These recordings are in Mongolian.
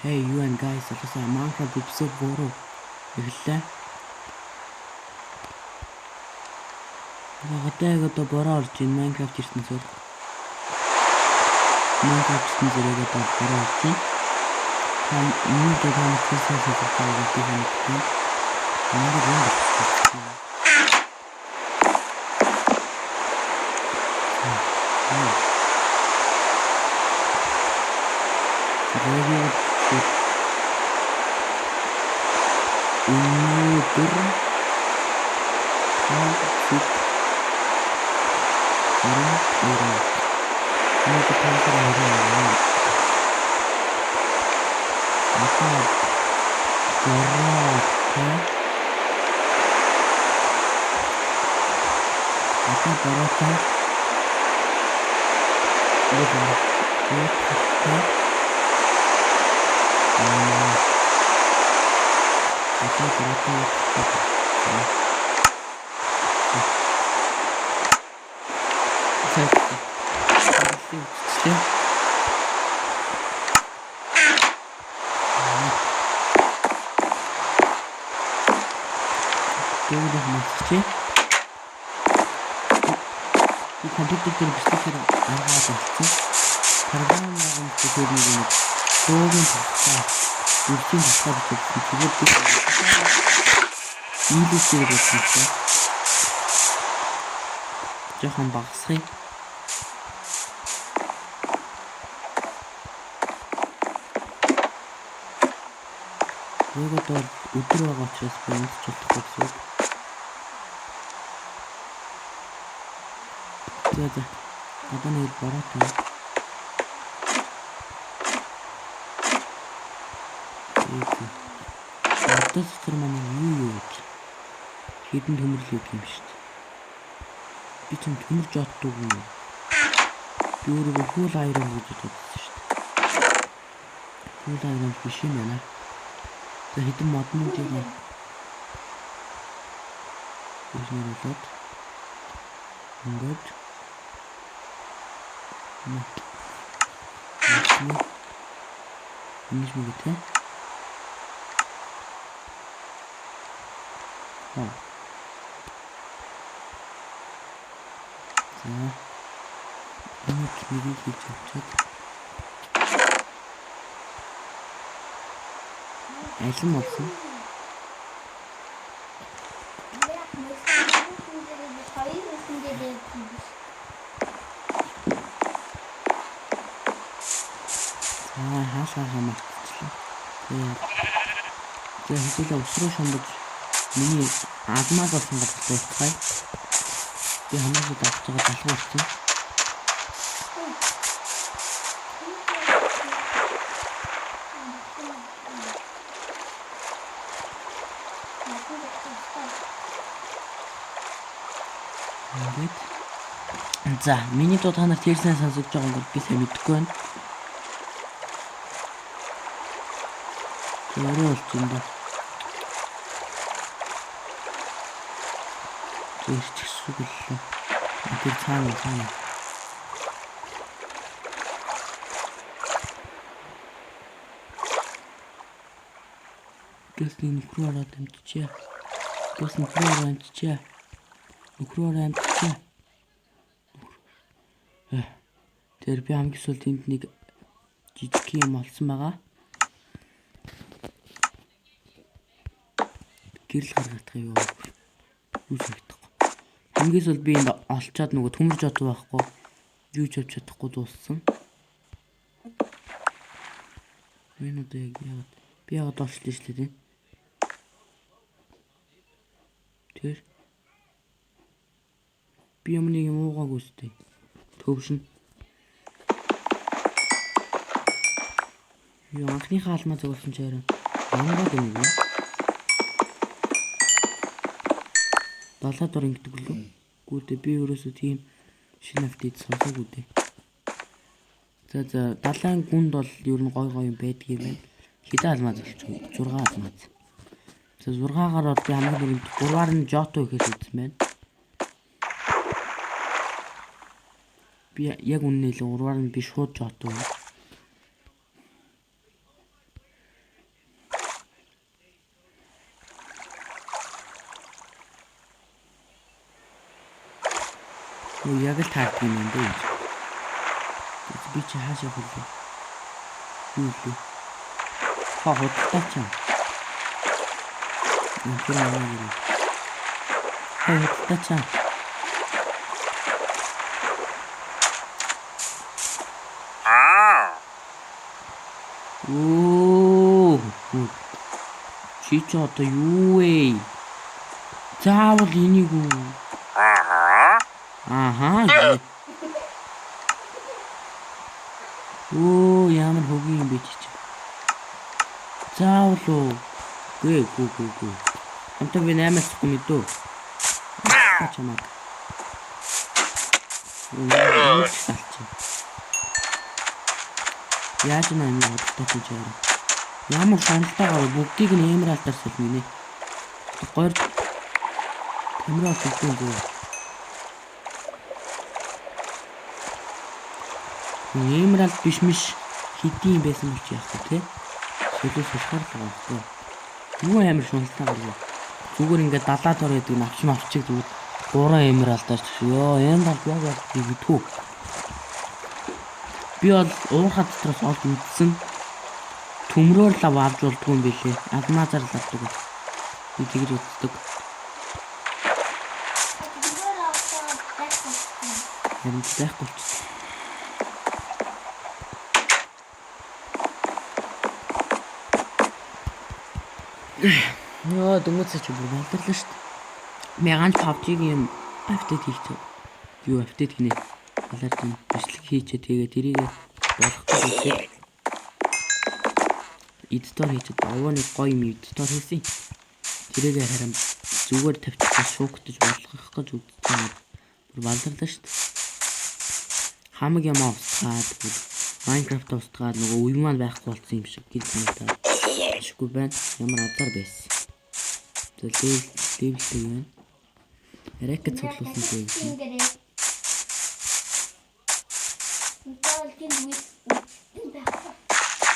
Hey you and guys, салхасаа Minecraft episode 3 эхэллээ. Одоо бороо орж ийн Minecraft ертөнцөөр. Minecraft ертөнцөөр одоо бороо орж ийн. Миний дэвлэмж хийсэн зүйлээ мэдээ. Манай юм байна. Жохон багсгий. Нөгөө өдөр байгаа учраас би унтж чадахгүй гэсэн. Тэгээд одоо нэг бороотой. Одоо тэр манай юу хэдэн төмөрлөг юм шүү дээ. Би ч төмөрж оддог юм. Би өөрөө хүл айрон гэж бодсон шүү дээ. Хүл айрон биш юм байна. Тэгээд хэдэн моднуудыг ийшнэрүүлээд ингээд ингэж мэгтэй. Нэг мэрийг хийж авчаад алим болсон. Хаасаа мартчихлаа. Тэгээд хэдүүлээ усруу шондож миний алмаз болсон гэж бодчихлаа. Би хамаагүй давж байгаа залуу болсон. За, миний дуу та нарт хэлсэн сонсож байгаа бол би сайн мэдэхгүй байна. Өөрөө болчихсон да. Ирчихсүгэлээ. Тэр цаана. Гэс нөхрөө ороод амтчихъя. Тэр би хамгийн сүүлд энд нэг жижиг юм олсон байгаа. Гэрэл гаргах юу санагдахгүй. Хамгийн сүүлд би энд олчаад нөгөө төмөрж одов байхгүй. Юу ч авч чадахгүй дууссан. Энэ одоо яг би яагаад олчлаа шүү дээ. Тэр би юмны юм уугаагүй үстэй. Төвшин. Юу анхныхаа алмаа зөөлсөн ч харин ямгаад юм бэ? 70 дор ингэдэг лөө. Гүйтээ би өөрөөсөө тийм шинэ автыг сонсоогүй дээ. За 70 гүнд бол ер нь гой юм байдаг юм байна. Хэдэн алмаз болчих вэ? 6 алмаз. За 6-аар бол би хамгийн түрүүнд 3-аар нь жото ихээс үзсэн байна. Би яг үнэн хэлээ 3-аар нь би шууд жото. Яг л таардаг юм даа. Би чи хаашаа хөлөө. Юу лээ. Худалдаа ч юм. Тэр юм. Худалдаа ч юм. Оо. Чи ч одоо юу вэ? Заавал энийг үү? Ааха. Оо, ямар хөгийн юм бэ чи. Заавал уу. Гүй. Хамтаа би 8-аас мэдөө. Чамаа. Яаж нэ боддог гэж байна. Ямар шаналтаагаа бүгдийг нь эмералтаар солино. Гойр тэмрээ авчихсан боо. Эмералт биш хэдийн байсан бол яах вэ те? Солиос сулхаар л байгаа юм. Юу амар шаналтаа гаргав. Зүгээр ингээд далаад ороод идэг навчиг зүгээр 3 эмералтаар ч ёо энэ бол яг гэдгүү. Би бол уурхад дотроос олж үзсэн. Төмрөөр лав авч болдгүй юм билээ. Алмазаар л авдаг. Би тэгж үздэг. Харин байхгүй ч. Яа, дөнгөцөж бүр болдорлоо шүү дээ. Мяганч PUBG-ийн апдейт хийчихв. Юу апдейт гинэ? Алаар тийм бичлэг хийчээ тэгээд тэрийг болгохгүй үзээ. Эдитор хийчихэд овооны гоё юм эдитор хийсэн. Тэрийг харин зүгээр тавьчихсан шуугтаж болгох гэж үзсэн. Бүр балдарлаа шүү дээ. Хамаг юм устгаад бүр Minecraft устгаад нөгөө үе маань байхгүй болсон юм шиг гэл санагдаад. Ашиггүй байна. Ямар азар байсан. Левэлтэй юм. Рэкет цуглуулсан дээ.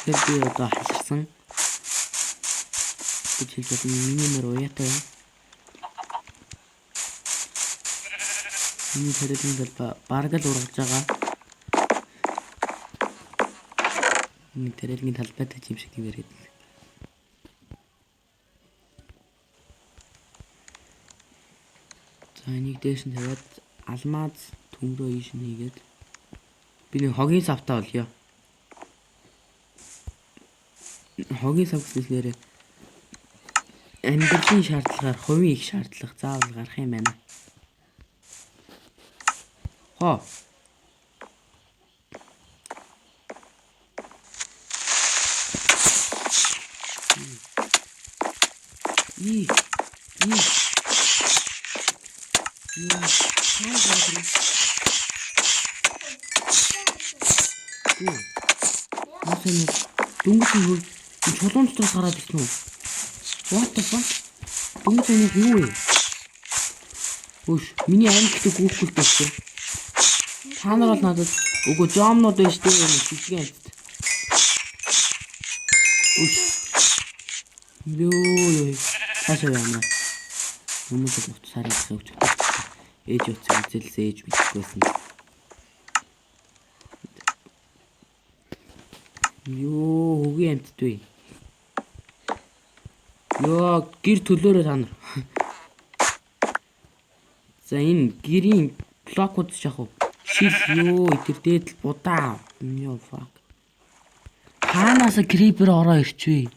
Тэр би одоо халарсан. гэж хэлж байна. Минимэр уяатай байна. Миний тэрэлэн бол бараг л ургаж байгаа. Миний тэрэлгийн талбайтай юм шиг юм яриад. За энийг дээш нь тавиад алмаз төмрөө ийш нь хийгээд би нэг хогийн савтаа болё. Хогийн сав гэхлээр амьдралын шаардлагаар хувийн их шаардлага заавал гарах юм байна. Хоо. Дүнгийн чулуун дотроос гараад ирсэн үү? What the fuck? Дүнгийн юу вэ? Үш, миний ангилдаг гүүхэл дэвчээ. Та нар бол надад үгүй жомнууд байж дээ жижиг амт. Үш. Ёо. Хашаа яана. Өмнөд утсаар ирсэн өчг. Ээж утсаа үзэлсээ ээж мэдчихсэн. Ёо, үгүй амт дээ. Ёо, гэр төлөөрөө та нар. За энэ гэрийн блокууд шахав. Шил ёо, тэр дээд л будаа. Ёо fuck. Хаанаас крипер ороо ирчихвэ.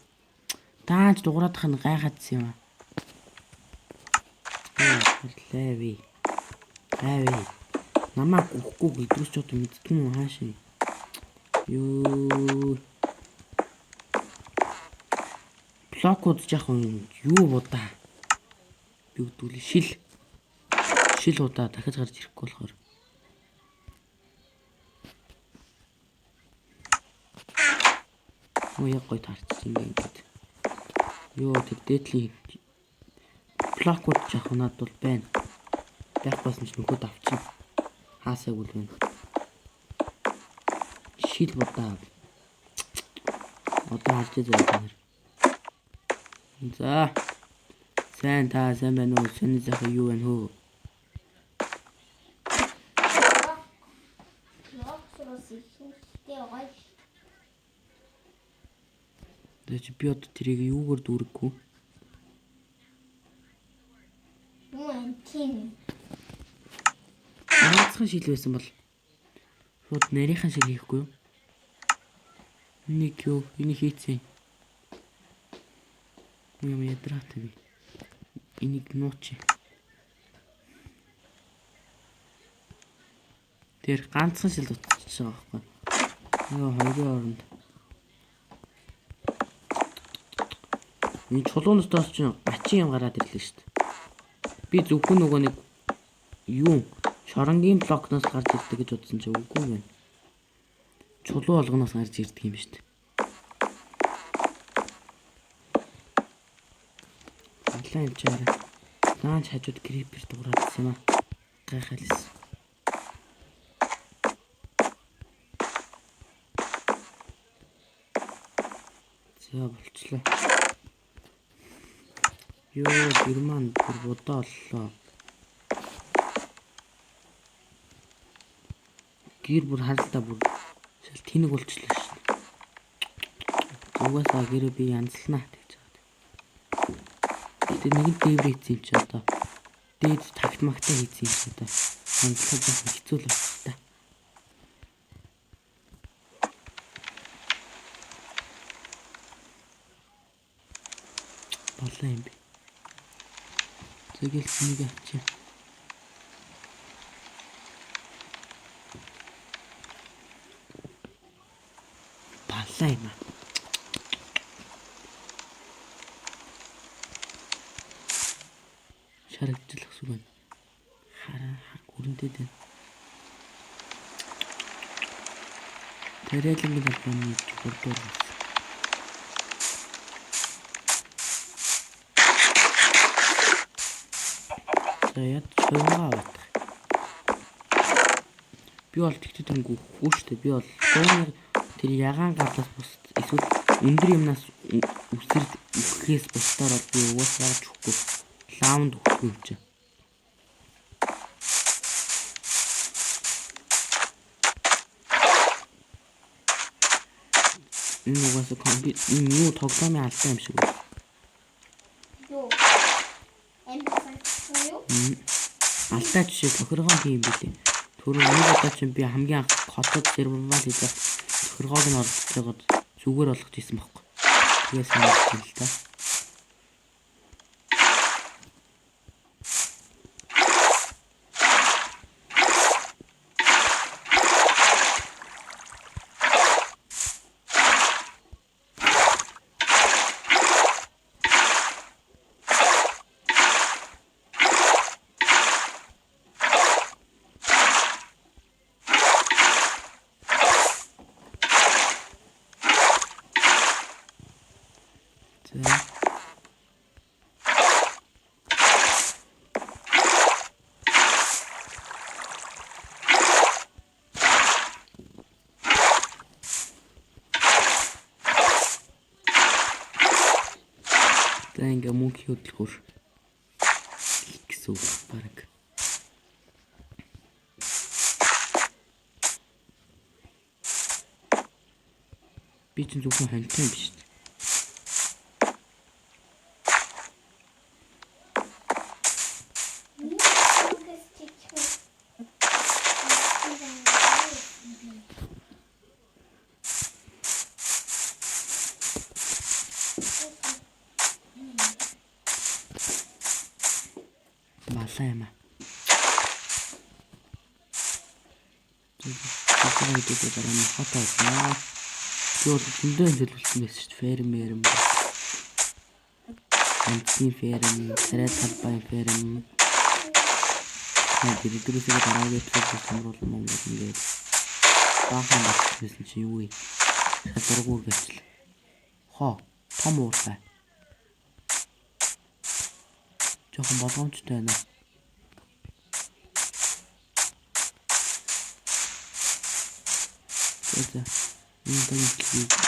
Дааж дуграадах нь гайхаадсан юм аа. Леви. Намаа гүхгүй идрүүч одоо мэдтгүй юм хаашаа. Ёо. Блокууд жах юу будаа. Би үдүүл шил удаа дахиж гарч ирэхгүй болохоор. Яг гой таарч ингээд. Ёо тэр дээдлийн блокууд жах надад бол байна. Байхгүйсэн ч нөхөд авчих. Хаасаагүй л байна. Шил будаа. Одоо харж байгаа. За. Сайн байна уу? Сэний захаа юу байна хөө? Тэгэж би одоо тэрийг юугаар дүүрэггүй. Юу юм тийм. Ганцхан шил байсан бол шууд нарийнхан шиг хийхгүй юу? Энийг юу? Энийг хийцэн. Юм ядраатай би. Энийг нууч. Тэр ганцхан шил утчихж байгаа байхгүй. Яа хоёрын оронд. Энэ чулуунаас доос ч ачин юм гараад ирлээ шүү дээ. Би зөвхөн нөгөө нэг юу шоронгийн блокноос гарч ирдэг гэж бодсон чи үгүй байна. Чулуу олгоноос гарч ирдэг юм шүү дээ. Алаа юм чаараа. Наач хажууд крипер дуурайсан юм аа. Гайхалс. За болчлоо. Ёо герман бүр бодоо оллоо. Гэр бүр харалтаа бүр шал тэнэг болчихлоо шүү дээ. Угаасаа гэрээ би янзлнаа гэж байгаа. Гэтэ нэгэн дээврээц юм чи одоо. Дээд тагт магтаа хийсэн юм чи одоо. Хандлага жоохон хэцүү л байна та. Болоо юм би. Тэгэл нэг авчи. Балаа юм аа. Шарагдчих шиг байна. Хараа хүрэнтэй дээ. Тэрэлэнгийн албаны хурдуур. За яд шуйгаа авах. Би бол тэгтээ тэнгүү хүүштэй. Би бол шуйны тэр ягаан гадлаас бус эсвэл өндөр юмнаас үсэрд үхэхээс бусдаар бол би угаасаа чүхгүй. Лаунд өгөхгүй юм чи. Энэ угаасаа компьютер юу тоглоомын албан юм шиг байна. Юу? Алдаач шиг тохиргоо хийм билээ. Түрүү нэг удаа чинь би хамгийн анх хотод сервермал хийдэг тохиргоог нь олж байгаад зүгээр болгож ийсэн байхгүй. Тэгээс санагдсан л та. За ингээ мөнхийн хөдөлгүүр гэсэн үг баг. Би ч зөвхөн хонтой юм биш. Малаа юм аа. Тэгээд видео дараа нь фото аваа. Юу зөндөө зөвлөсөн байсан шүү дээ. Фермер юм. Антны ферм, царай талбай ферм. Тэгээд дөрөвсөөр дараагийн эпизод сонирхол Монгол ингээд баахан болсон чи юу вэ? Шалрагуур гэтэл. Хоо, том ууртай. Жохон болгоомжтой байна. Тэгээд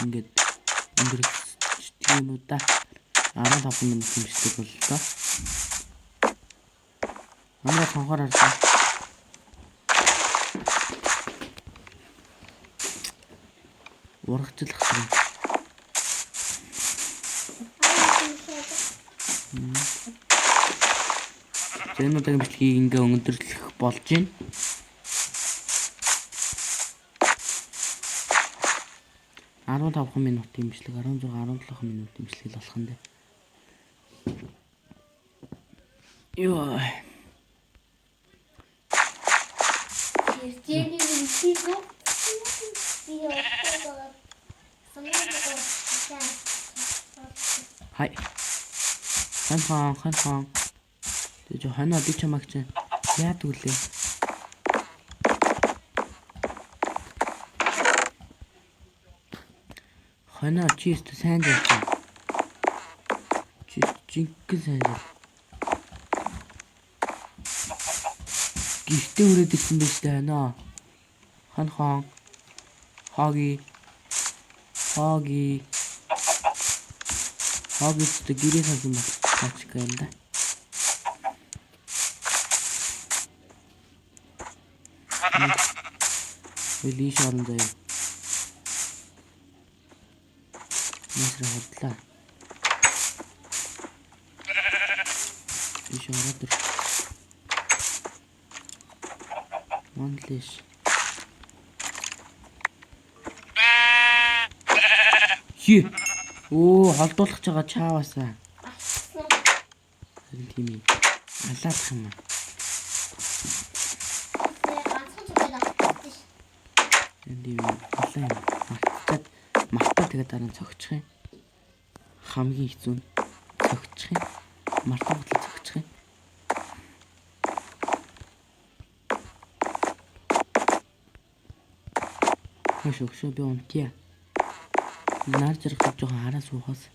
ингээд өндөр юмудаа 15 минут хэмждэг боллоо. Манай сонхоор харсан. Урагчлах юм. За энэ удаагийн бичлэгийг ингээ өндөрлөх болж байна. $15 минутын бичлэг, 16-17 минутын бичлэг л болох нь дээ. Йоо. Иржээний үнсийг би Хай. Хан. Тэг ханаа би чамаг чинь яад үлээ. Ханаа чи өстө сайн жаач. Чи жинхэнэ сайн жаа. Гихтээ өрөөд ирсэн байж таа ханаа. Хан. Хаги өстө гэрээ сансан ба. Тачка юм да. Лиш орон заяа. Нэсрэ хотлаа. Лиш ороод ир. Монлиш. Хи. Оо, холдуулах гэж байгаа чааваасаа. Харин тийм ээ. Алаадах юм аа. Энд юм алаа юм. Мартаа тэгээд дараа нь цогчих юм. Хамгийн хэцүү нь цогчих юм. Мартаа бодлоо цогчих юм. Хөшөө би унтъя. Нар зэрэг жоохон хараа суухаас.